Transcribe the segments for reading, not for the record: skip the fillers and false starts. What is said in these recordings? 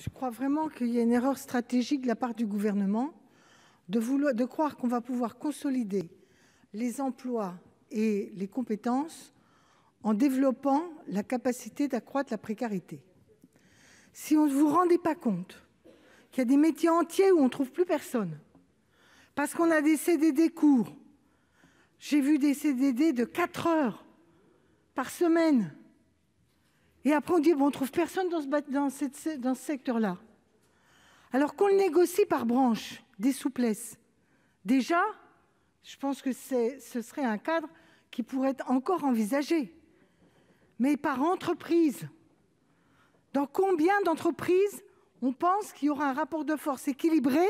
Je crois vraiment qu'il y a une erreur stratégique de la part du gouvernement de croire qu'on va pouvoir consolider les emplois et les compétences en développant la capacité d'accroître la précarité. Si vous ne vous rendez pas compte qu'il y a des métiers entiers où on ne trouve plus personne, parce qu'on a des CDD courts. J'ai vu des CDD de 4 heures par semaine. Et après, on dit, bon, on ne trouve personne dans ce secteur-là. Alors qu'on le négocie par branche, des souplesses. Déjà, je pense que ce serait un cadre qui pourrait être encore envisagé. Mais par entreprise, dans combien d'entreprises on pense qu'il y aura un rapport de force équilibré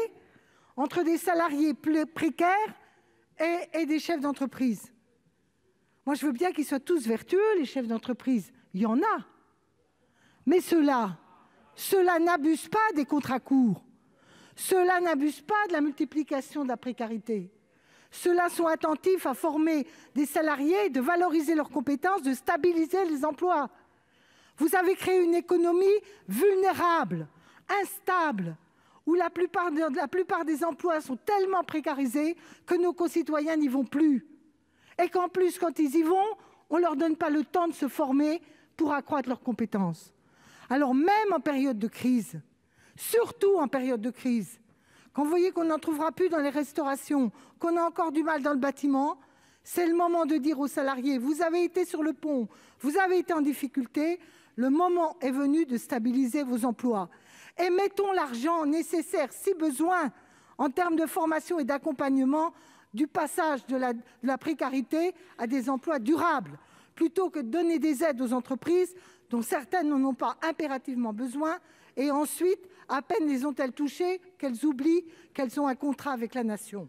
entre des salariés précaires et des chefs d'entreprise? Moi, je veux bien qu'ils soient tous vertueux, les chefs d'entreprise. Il y en a. Mais ceux-là n'abusent pas des contrats courts. Ceux-là n'abusent pas de la multiplication de la précarité. Ceux-là sont attentifs à former des salariés, de valoriser leurs compétences, de stabiliser les emplois. Vous avez créé une économie vulnérable, instable, où la plupart des emplois sont tellement précarisés que nos concitoyens n'y vont plus. Et qu'en plus, quand ils y vont, on ne leur donne pas le temps de se former pour accroître leurs compétences. Alors même en période de crise, surtout en période de crise, quand vous voyez qu'on n'en trouvera plus dans les restaurations, qu'on a encore du mal dans le bâtiment, c'est le moment de dire aux salariés, vous avez été sur le pont, vous avez été en difficulté, le moment est venu de stabiliser vos emplois. Et mettons l'argent nécessaire, si besoin, en termes de formation et d'accompagnement, du passage de la précarité à des emplois durables, plutôt que de donner des aides aux entreprises dont certaines n'en ont pas impérativement besoin, et ensuite, à peine les ont-elles touchées qu'elles oublient qu'elles ont un contrat avec la nation.